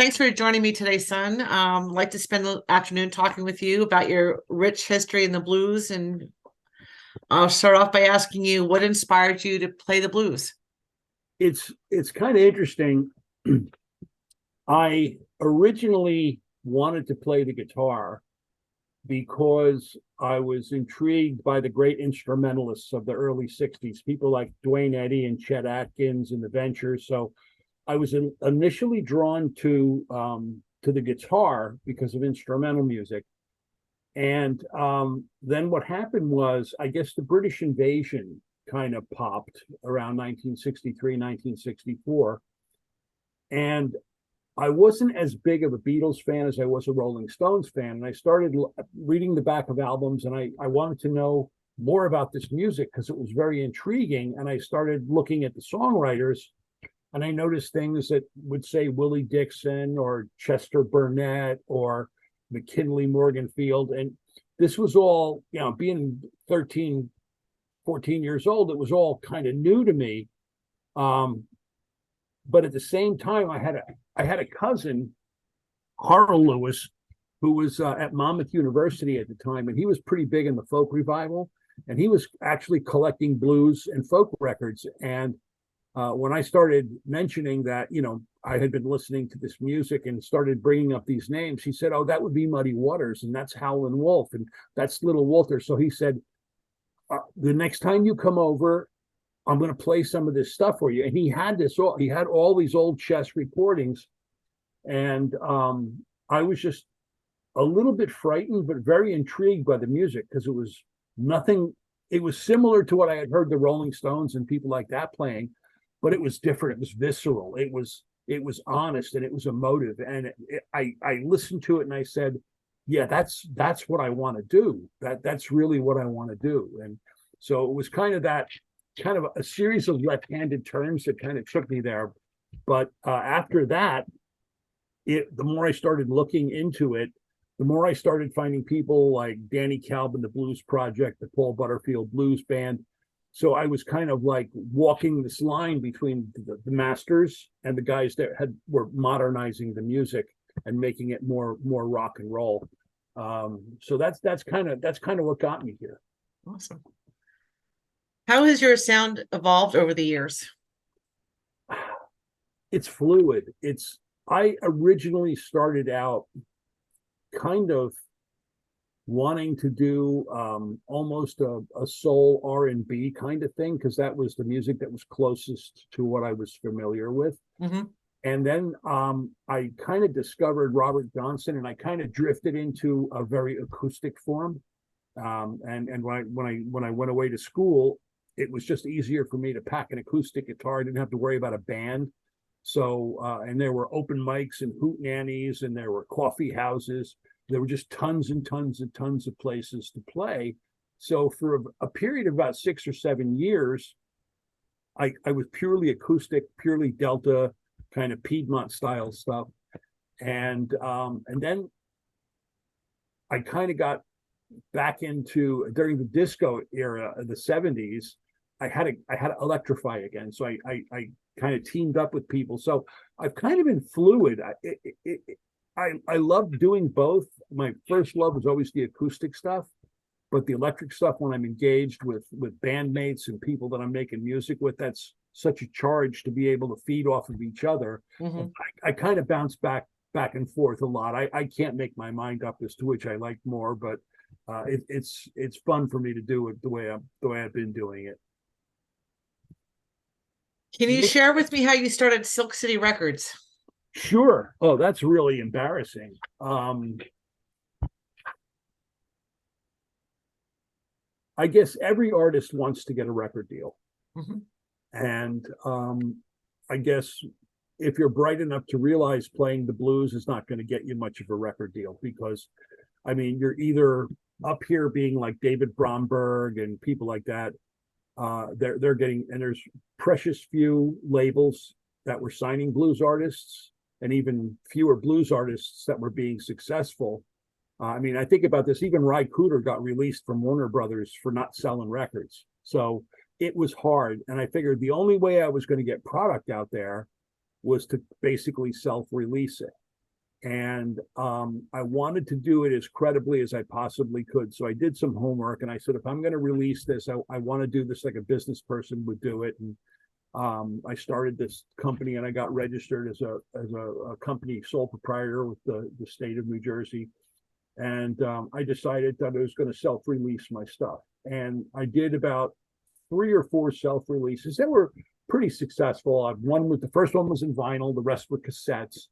Thanks for joining me today, son. I'd like to spend the afternoon talking with you about your rich history in the blues. And I'll start off by asking you what inspired you to play the blues? It's kind of interesting. I originally wanted to play the guitar because I was intrigued by the great instrumentalists of the early 60s, people like Duane Eddy and Chet Atkins and the Ventures. So I was initially drawn to the guitar because of instrumental music. And then what happened was, I guess the British invasion kind of popped around 1963, 1964. And I wasn't as big of a Beatles fan as I was a Rolling Stones fan. And I started reading the back of albums, and I wanted to know more about this music because it was very intriguing. And I started looking at the songwriters, and I noticed things that would say Willie Dixon or Chester Burnett or McKinley Morganfield. And this was all, being 13, 14 years old, it was all kind of new to me. Um, but at the same time, I had a cousin, Carl Lewis, who was at Monmouth University at the time, and he was pretty big in the folk revival, and he was actually collecting blues and folk records. And when I started mentioning that, I had been listening to this music and started bringing up these names, he said, "Oh, that would be Muddy Waters, and that's Howlin' Wolf, and that's Little Walter." So he said, "The next time you come over, I'm going to play some of this stuff for you." And he had all these old chess recordings, and I was just a little bit frightened, but very intrigued by the music because it was nothing. It was similar to what I had heard the Rolling Stones and people like that playing, but it was different. It was visceral. It was honest, and it was emotive. And I listened to it and I said, "Yeah, that's what I want to do. That's really what I want to do." And so it was kind of a series of left-handed turns that kind of took me there. But after that, the more I started looking into it, the more I started finding people like Danny Calvin, the Blues Project, the Paul Butterfield Blues Band. So I was kind of like walking this line between the masters and the guys that were modernizing the music and making it more rock and roll. So that's kind of what got me here. Awesome. How has your sound evolved over the years? It's fluid. I originally started out kind of wanting to do almost a soul R&B kind of thing because that was the music that was closest to what I was familiar with. Hmm. And then I kind of discovered Robert Johnson, and I kind of drifted into a very acoustic form. And when I went away to school, it was just easier for me to pack an acoustic guitar. I didn't have to worry about a band. So and there were open mics and hoot nannies, and there were coffee houses. There were just tons and tons and tons of places to play. So for a period of about 6 or 7 years, I was purely acoustic, purely Delta, kind of Piedmont style stuff. And then I kind of got back into, during the disco era of the 70s. I had to electrify again. So I kind of teamed up with people. So I've kind of been fluid. I love doing both. My first love was always the acoustic stuff, but the electric stuff, when I'm engaged with bandmates and people that I'm making music with, that's such a charge to be able to feed off of each other. Hmm. I kind of bounce back and forth a lot. I can't make my mind up as to which I like more, but it's fun for me to do it the way I've been doing it. Can you share with me how you started Silk City Records? Sure. Oh, that's really embarrassing. I guess every artist wants to get a record deal. Hmm. And I guess if you're bright enough to realize playing the blues is not going to get you much of a record deal, because I mean, you're either up here being like David Bromberg and people like that. They're getting, and there's precious few labels that were signing blues artists, and even fewer blues artists that were being successful. I mean, I think about this. Even Ry Cooder got released from Warner Brothers for not selling records. So it was hard. And I figured the only way I was going to get product out there was to basically self-release it. And I wanted to do it as credibly as I possibly could. So I did some homework, and I said, if I'm going to release this, I want to do this like a business person would do it. And I started this company, and I got registered as a company sole proprietor with the state of New Jersey. And I decided that I was going to self-release my stuff. And I did about 3 or 4 self-releases that were pretty successful. The first one was in vinyl, the rest were cassettes.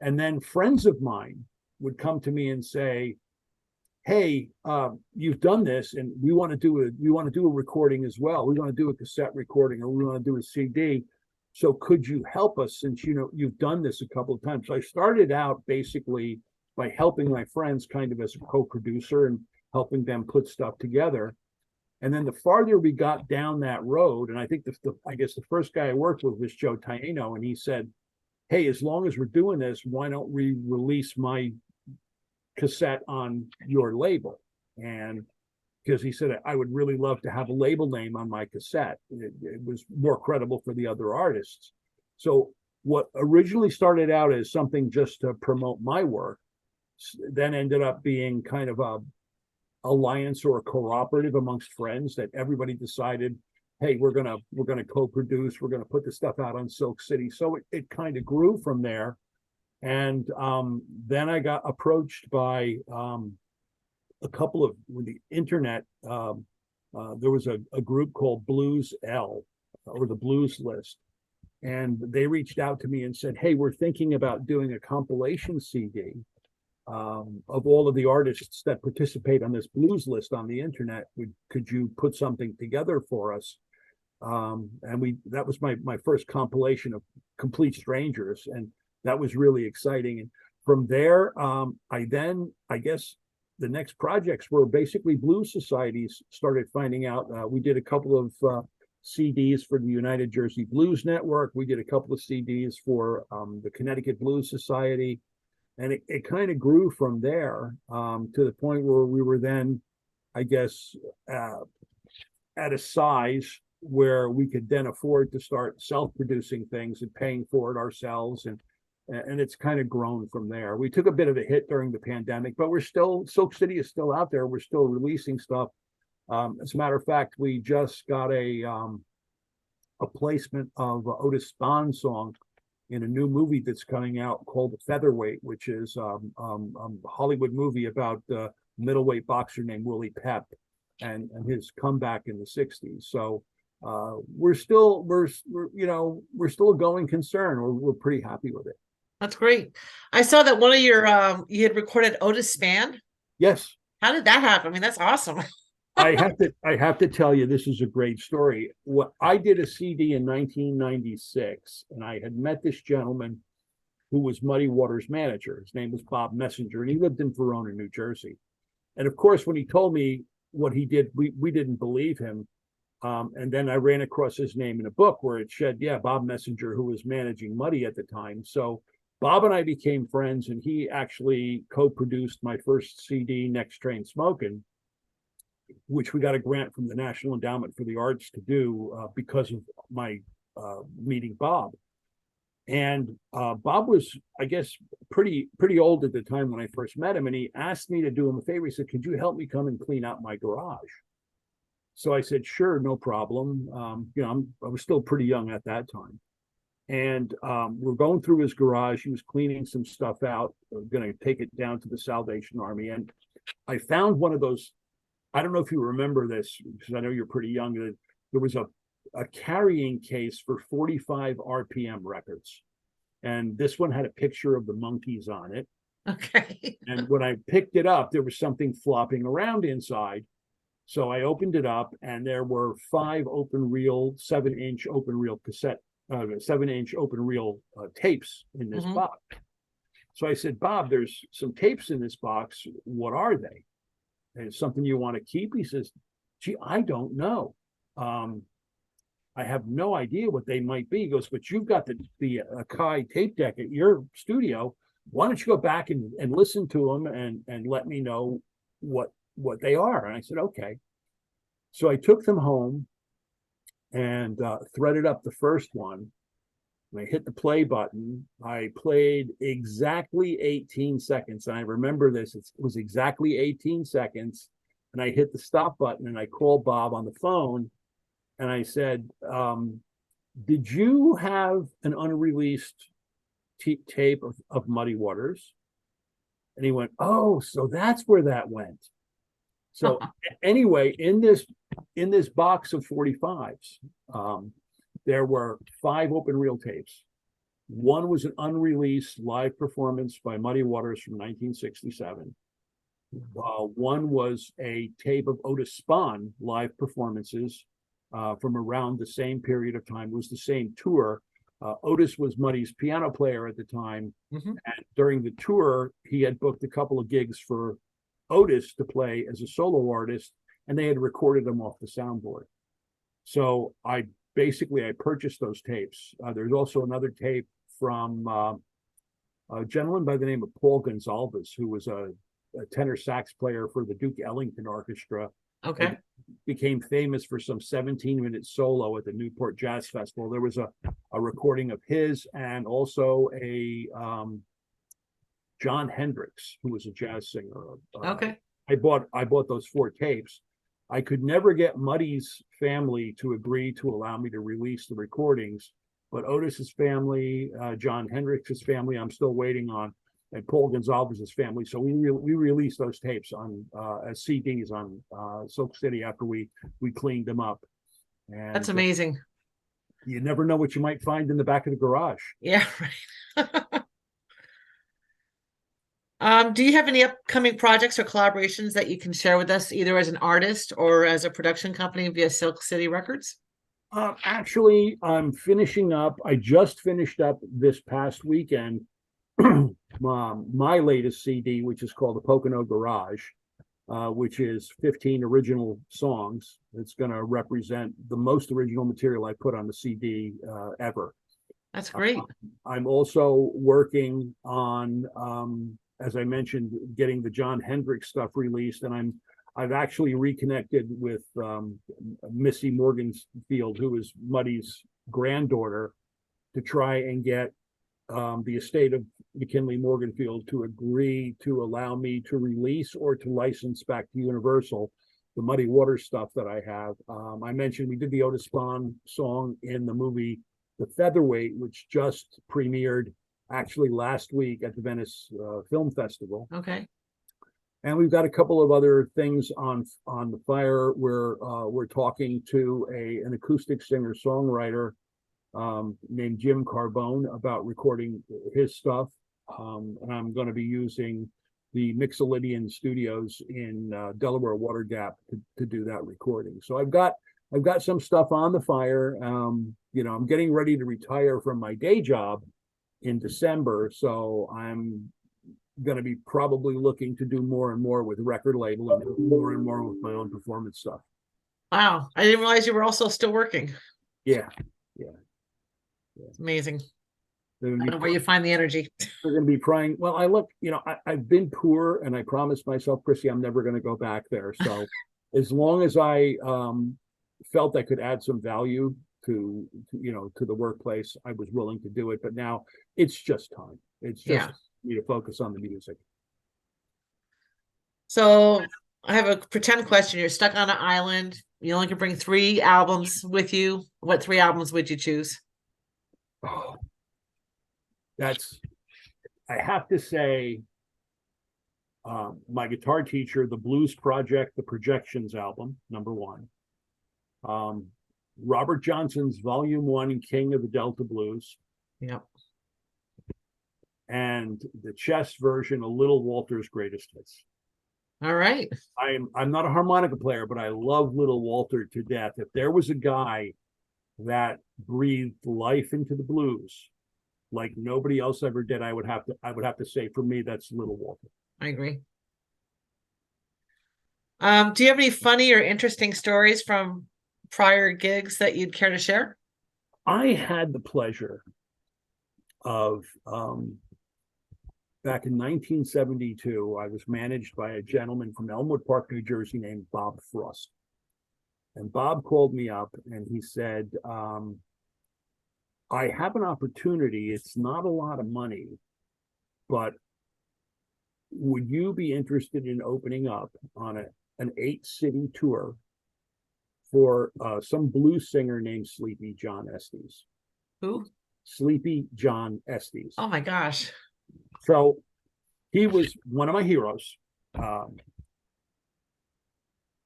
And then friends of mine would come to me and say, hey, you've done this, and we want to do a recording as well. We want to do a cassette recording, or we want to do a CD. So could you help us, since you've done this a couple of times? So I started out basically by helping my friends kind of as a co-producer and helping them put stuff together. And then the farther we got down that road, and I think I guess the first guy I worked with was Joe Taino, and he said, hey, as long as we're doing this, why don't we release my cassette on your label? And because he said, I would really love to have a label name on my cassette. It was more credible for the other artists. So what originally started out as something just to promote my work then ended up being kind of a alliance or a cooperative amongst friends, that everybody decided, hey, we're gonna co-produce, we're gonna put the stuff out on Silk City. So it kind of grew from there. And then I got approached by a couple of, with the internet, there was a group called Blues L, or the Blues List. And they reached out to me and said, hey, we're thinking about doing a compilation CD of all of the artists that participate on this blues list on the internet. Could you put something together for us? And that was my first compilation of complete strangers, and that was really exciting. And from there, I guess the next projects were basically blues societies started finding out. We did a couple of CDs for the United Jersey Blues Network. We did a couple of CDs for the Connecticut Blues Society. And it kind of grew from there to the point where we were then, I guess, at a size where we could then afford to start self-producing things and paying for it ourselves. And it's kind of grown from there. We took a bit of a hit during the pandemic, but Silk City is still out there. We're still releasing stuff. As a matter of fact, we just got a placement of Otis Spahn's song in a new movie that's coming out called The Featherweight, which is a Hollywood movie about a middleweight boxer named Willie Pep and his comeback in the 60s. So we're still a going concern. We're pretty happy with it. That's great. I saw that one of your you had recorded Otis Spann. Yes. How did that happen? I mean, that's awesome. I have to tell you, this is a great story. I did a CD in 1996, and I had met this gentleman who was Muddy Waters' manager. His name was Bob Messenger, and he lived in Verona, New Jersey. And of course, when he told me what he did, we didn't believe him. And then I ran across his name in a book where it said, yeah, Bob Messenger, who was managing Muddy at the time. So Bob and I became friends, and he actually co-produced my first CD, Next Train Smokin', which we got a grant from the National Endowment for the Arts to do because of my meeting Bob. And Bob was, I guess, pretty old at the time when I first met him, and he asked me to do him a favor. He said, could you help me come and clean out my garage? So I said, sure, no problem. I was still pretty young at that time. And we're going through his garage. He was cleaning some stuff out, going to take it down to the Salvation Army. And I found one of those, I don't know if you remember this, because I know you're pretty young. There was a carrying case for 45 RPM records. And this one had a picture of the Monkees on it. Okay. And when I picked it up, there was something flopping around inside. So I opened it up, and there were 5 open reel, 7-inch open reel cassette, 7-inch open reel tapes in this box. So I said, Bob, there's some tapes in this box. What are they? And it's something you want to keep? He says, gee, I don't know. I have no idea what they might be. He goes, but you've got the Akai tape deck at your studio. Why don't you go back and listen to them and let me know what they are? And I said, okay. So I took them home and threaded up the first one. and I hit the play button. I played exactly 18 seconds. And I remember this, it was exactly 18 seconds. And I hit the stop button and I called Bob on the phone and I said, did you have an unreleased tape of Muddy Waters? And he went, oh, so that's where that went. So anyway, in this box of 45s, there were 5 open reel tapes. One was an unreleased live performance by Muddy Waters from 1967. One was a tape of Otis Spann live performances from around the same period of time. It was the same tour. Otis was Muddy's piano player at the time. And during the tour, he had booked a couple of gigs for Otis to play as a solo artist, and they had recorded them off the soundboard. So I purchased those tapes. There's also another tape from a gentleman by the name of Paul Gonsalves, who was a tenor sax player for the Duke Ellington Orchestra. Okay. Became famous for some 17-minute solo at the Newport Jazz Festival. There was a recording of his, and also a John Hendricks, who was a jazz singer. Okay. I bought those 4 tapes. I could never get Muddy's family to agree to allow me to release the recordings, but Otis's family, John Hendricks' family, I'm still waiting on, and Paul Gonsalves' family. So we released those tapes on as CDs on Silk City after we cleaned them up. And That's amazing. You never know what you might find in the back of the garage. Yeah, right. Do you have any upcoming projects or collaborations that you can share with us, either as an artist or as a production company via Silk City Records? Actually, I'm finishing up. I just finished up this past weekend my latest CD, which is called The Pocono Garage, which is 15 original songs. It's going to represent the most original material I put on the CD ever. That's great. I'm also working on, as I mentioned, getting the John Hendricks stuff released, and I've actually reconnected with Missy Morganfield, who is Muddy's granddaughter, to try and get the estate of McKinley Morganfield to agree to allow me to release or to license back to Universal the Muddy Waters stuff that I have. I mentioned we did the Otis Spann song in the movie The Featherweight, which just premiered actually last week at the Venice Film Festival. Okay. And we've got a couple of other things on the fire. We're talking to an acoustic singer-songwriter named Jim Carbone about recording his stuff. And I'm going to be using the Mixolydian Studios in Delaware Water Gap to do that recording. So I've got some stuff on the fire. I'm getting ready to retire from my day job in December, so I'm going to be probably looking to do more and more with record label and more with my own performance stuff. Wow, I didn't realize you were also still working. Yeah. It's amazing. I They're don't know where you find the energy. going to be trying. Well, I've been poor, and I promised myself, Chrissy, I'm never going to go back there. So as long as I felt I could add some value to the workplace, I was willing to do it. But now it's just time. It's just me to focus on the music. So I have a pretend question. You're stuck on an island. You only can bring 3 albums with you. What 3 albums would you choose? Oh, I have to say, my guitar teacher, the Blues Project, the Projections album, number 1. Robert Johnson's Volume 1 King of the Delta Blues. Yep. And the chess version of Little Walter's Greatest Hits. All right. I'm not a harmonica player, but I love Little Walter to death. If there was a guy that breathed life into the blues like nobody else ever did, I would have to say, for me, that's Little Walter. I agree. Do you have any funny or interesting stories from prior gigs that you'd care to share? I had the pleasure of back in 1972, I was managed by a gentleman from Elmwood Park, New Jersey, named Bob Frost. And Bob called me up and he said, I have an opportunity. It's not a lot of money, but would you be interested in opening up on an 8-city tour for some blues singer named Sleepy John Estes? Who? Sleepy John Estes. Oh my gosh. So he was one of my heroes. And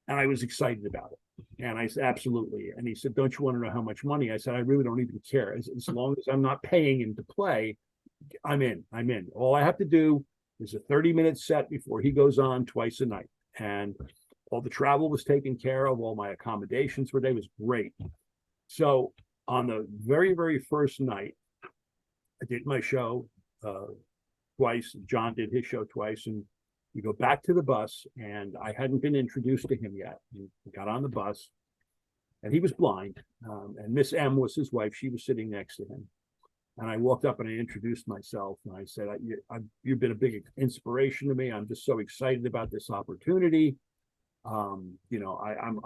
I was excited about it. And I said, absolutely. And he said, don't you want to know how much money? I said, I really don't even care. As long as I'm not paying him to play, I'm in. All I have to do is a 30-minute set before he goes on twice a night. And all the travel was taken care of. All my accommodations for the day was great. So on the very, very first night, I did my show twice. John did his show twice. And we go back to the bus, and I hadn't been introduced to him yet. We got on the bus, and he was blind. And Miss M was his wife. She was sitting next to him. And I walked up and I introduced myself. And I said, you've been a big inspiration to me. I'm just so excited about this opportunity. I'm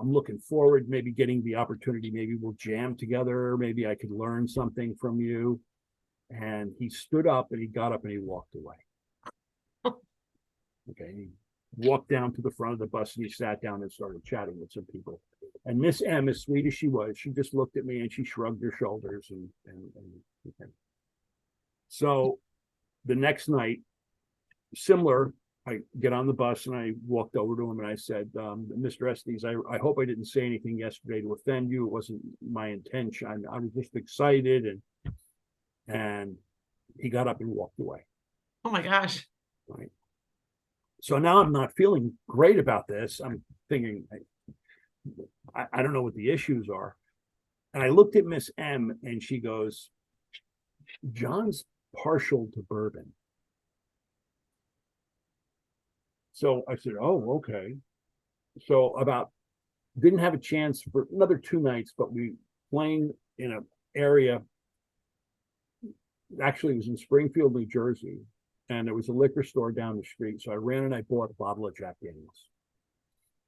looking forward, maybe getting the opportunity. Maybe we'll jam together. Maybe I could learn something from you. And he stood up and he got up and he walked away. Okay. He walked down to the front of the bus and he sat down and started chatting with some people. And Miss M, as sweet as she was, she just looked at me and she shrugged her shoulders and so the next night, similar, I get on the bus and I walked over to him and I said, Mr. Estes, I hope I didn't say anything yesterday to offend you. It wasn't my intention. I was just excited. And he got up and walked away. Oh my gosh. Right. So now I'm not feeling great about this. I'm thinking, I don't know what the issues are. And I looked at Miss M and she goes, John's partial to bourbon. So I said, oh, okay. So didn't have a chance for another 2 nights, but we playing in an area. Actually, it was in Springfield, New Jersey. And there was a liquor store down the street. So I ran and I bought a bottle of Jack Daniels.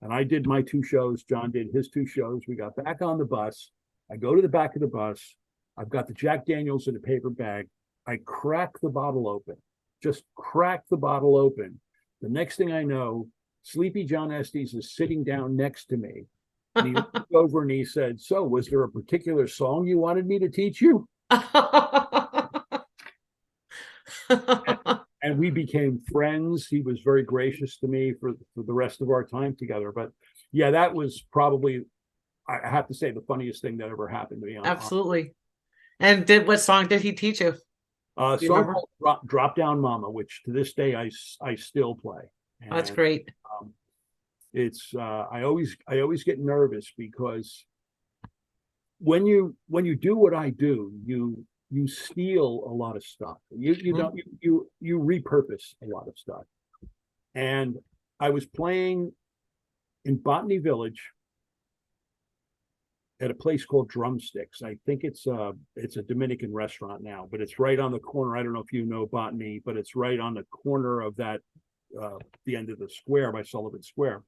And I did my 2 shows. John did his 2 shows. We got back on the bus. I go to the back of the bus. I've got the Jack Daniels in a paper bag. I crack the bottle open. Just crack the bottle open. The next thing I know, Sleepy John Estes is sitting down next to me. And he looked over and he said, so was there a particular song you wanted me to teach you? And we became friends. He was very gracious to me for the rest of our time together. But yeah, that was probably, I have to say, the funniest thing that ever happened to me. Absolutely. And what song did he teach you? Song called Drop Down Mama, which to this day I still play. And that's great. It's I always get nervous because when you do what I do, you steal a lot of stuff. You don't you repurpose a lot of stuff. And I was playing in Botany Village at a place called Drumsticks. I think it's a Dominican restaurant now, but it's right on the corner. I don't know if you know Botany, but it's right on the corner of that the end of the square by Sullivan Square.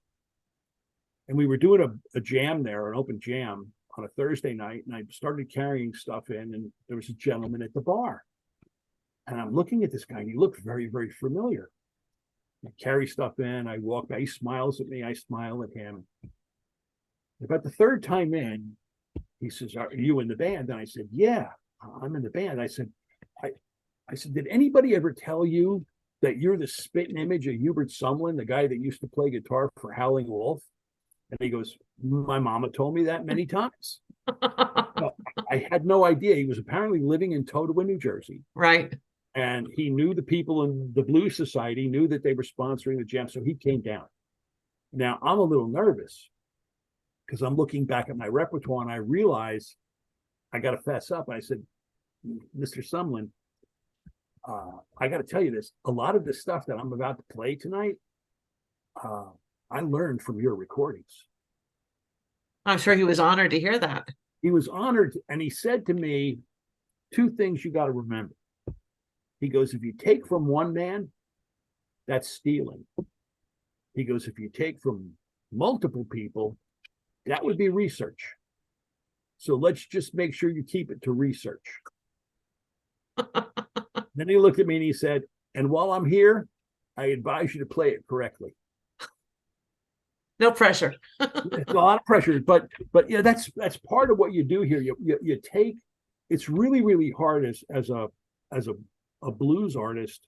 And we were doing a jam there, an open jam on a Thursday night, and I started carrying stuff in, and there was a gentleman at the bar. And I'm looking at this guy, and he looked very, very familiar. I carry stuff in, I walk by, he smiles at me, I smile at him. About the 3rd time in, he says, are you in the band? And I said, yeah, I'm in the band. I said, did anybody ever tell you that you're the spitting image of Hubert Sumlin, the guy that used to play guitar for Howling Wolf? And he goes, my mama told me that many times. I had no idea. He was apparently living in Totowa, New Jersey. Right. And he knew the people in the Blues Society, knew that they were sponsoring the jam. So he came down. Now, I'm a little nervous because I'm looking back at my repertoire and I realize I got to fess up. I said, Mr. Sumlin, I got to tell you this. A lot of the stuff that I'm about to play tonight, I learned from your recordings. I'm sure he was honored to hear that. He was honored, and he said to me, 2 things you got to remember. He goes, if you take from one man, that's stealing. He goes, if you take from multiple people, that would be research. So let's just make sure you keep it to research. Then he looked at me and he said, and while I'm here, I advise you to play it correctly. No pressure. It's a lot of pressure, but yeah, that's part of what you do here. You take, it's really, really hard as a blues artist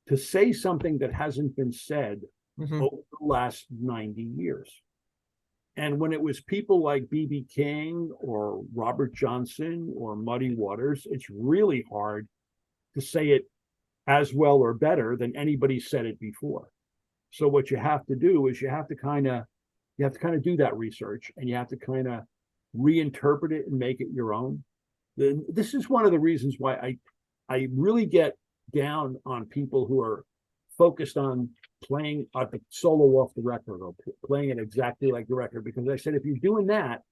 to say something that hasn't been said Mhm. over the last 90 years. And when it was people like B.B. King or Robert Johnson or Muddy Waters, it's really hard to say it as well or better than anybody said it before. So what you have to do is you have to kind of do that research, and you have to kind of reinterpret it and make it your own. This is one of the reasons why I really get down on people who are focused on playing the solo off the record or playing it exactly like the record, because I said if you're doing that,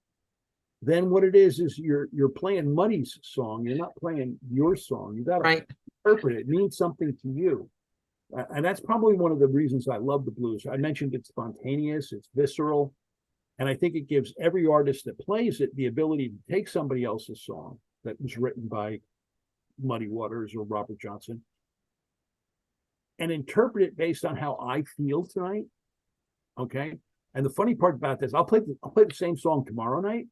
then what it is you're playing Muddy's song. You're not playing your song. You got to Right. interpret it. It means something to you. And that's probably one of the reasons I love the blues. I mentioned it's spontaneous, it's visceral, and I think it gives every artist that plays it the ability to take somebody else's song that was written by Muddy Waters or Robert Johnson and interpret it based on how I feel tonight. Okay. And the funny part about this, I'll play the same song tomorrow night,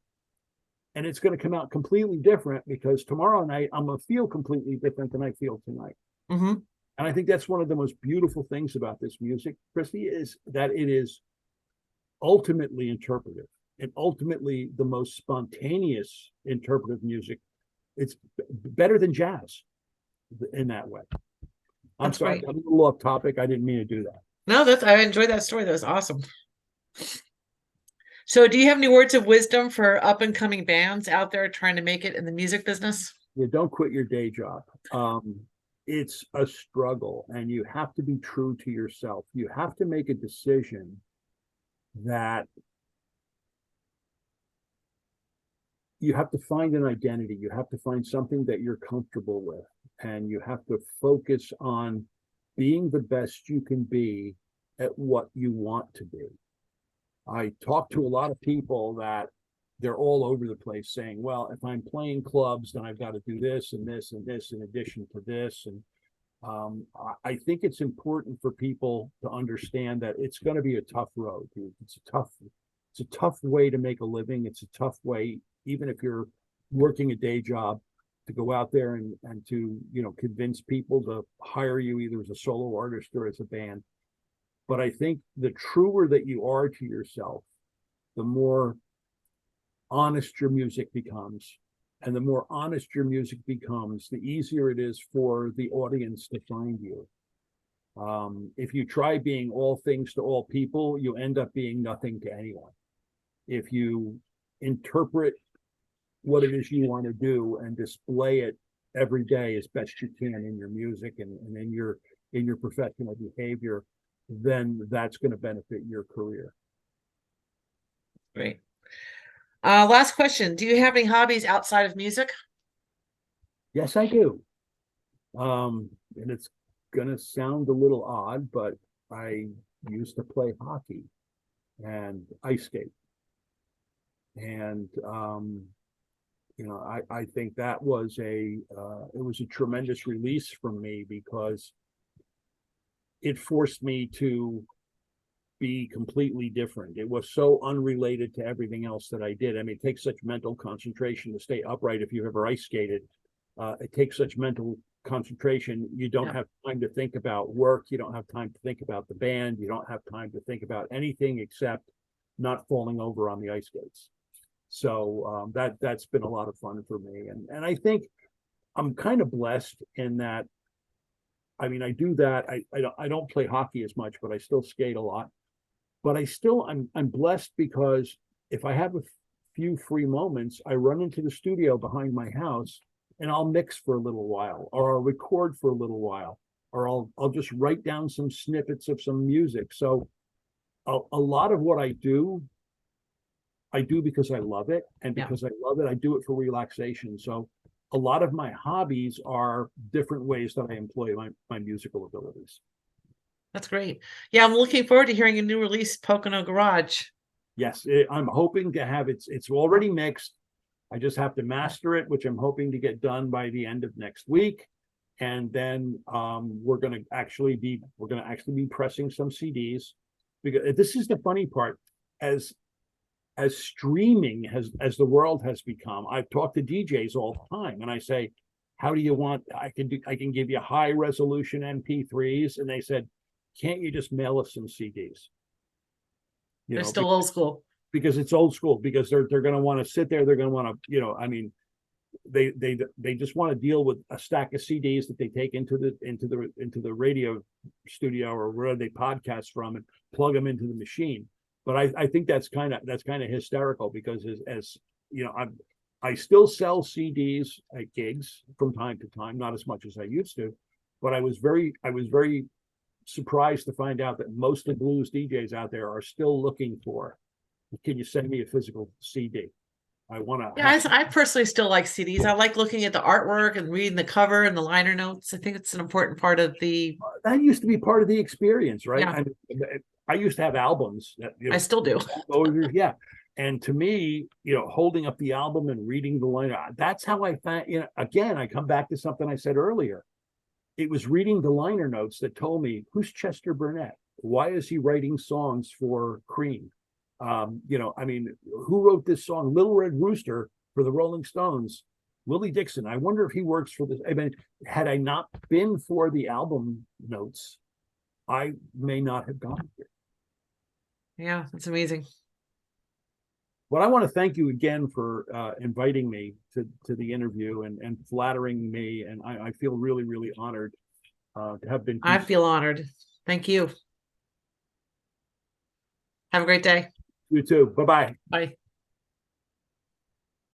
and it's going to come out completely different because tomorrow night I'm going to feel completely different than I feel tonight. Hmm. And I think that's one of the most beautiful things about this music, Christy, is that it is ultimately interpretive and ultimately the most spontaneous interpretive music. It's better than jazz in that way. I'm That's sorry, great. I'm a little off topic. I didn't mean to do that. No, I enjoyed that story. That was awesome. So, do you have any words of wisdom for up and coming bands out there trying to make it in the music business? You don't quit your day job. It's a struggle, and you have to be true to yourself. You have to make a decision that you have to find an identity. You have to find something that you're comfortable with, and you have to focus on being the best you can be at what you want to be. I talk to a lot of people that they're all over the place saying, well, if I'm playing clubs, then I've got to do this and this and this in addition to this. And I think it's important for people to understand that it's going to be a tough road. It's a tough way to make a living. It's a tough way, even if you're working a day job, to go out there and to, convince people to hire you either as a solo artist or as a band. But I think the truer that you are to yourself, the more honest your music becomes. And the more honest your music becomes, the easier it is for the audience to find you. If you try being all things to all people, you end up being nothing to anyone. If you interpret what it is you want to do and display it every day as best you can in your music and in your professional behavior, then that's going to benefit your career. Great. Last question. Do you have any hobbies outside of music? Yes, I do. And it's going to sound a little odd, but I used to play hockey and ice skate. And, I think that was it was a tremendous release from me because it forced me to be completely different. It was so unrelated to everything else that I did. I mean, it takes such mental concentration to stay upright if you've ever ice skated. It takes such mental concentration. You don't have time to think about work. You don't have time to think about the band. You don't have time to think about anything except not falling over on the ice skates. So that's been a lot of fun for me. And I think I'm kind of blessed in that. I mean, I do that. I don't play hockey as much, but I still skate a lot. But I'm blessed because if I have a few free moments, I run into the studio behind my house and I'll mix for a little while, or I'll record for a little while, or I'll just write down some snippets of some music. So a lot of what I do because I love it, and because I love it, I do it for relaxation. So a lot of my hobbies are different ways that I employ my musical abilities. That's great. Yeah, I'm looking forward to hearing a new release, Pocono Garage. Yes, I'm hoping to have it's already mixed. I just have to master it, which I'm hoping to get done by the end of next week. And then we're going to actually be pressing some CDs, because this is the funny part. As streaming as the world has become, I've talked to DJs all the time, and I say, how do you want, I can give you high resolution MP3s, and they said, can't you just mail us some CDs? They're still old school. Because it's old school, because they're going to want to sit there, they're going to want to, I mean, they just want to deal with a stack of CDs that they take into the radio studio or wherever they podcast from and plug them into the machine. But I think that's kind of hysterical, because as you know, I still sell CDs at gigs from time to time, not as much as I used to, but I was very surprised to find out that most of the blues DJs out there are still looking for, can you send me a physical CD? I want to. Yeah, I personally still like CDs. I like looking at the artwork and reading the cover and the liner notes. I think it's an important part of the. That used to be part of the experience, right? Yeah. I used to have albums that, I still do. Yeah. And to me, holding up the album and reading the liner, that's how I found, again, I come back to something I said earlier. It was reading the liner notes that told me, who's Chester Burnett? Why is he writing songs for Cream? I mean, who wrote this song, Little Red Rooster, for the Rolling Stones? Willie Dixon. I wonder if he works for this. I mean, had I not been for the album notes, I may not have gone here. Yeah, that's amazing. Well, I want to thank you again for inviting me to the interview and flattering me. And I feel really, really honored to have been. I feel honored. Thank you. Have a great day. You too. Bye-bye. Bye.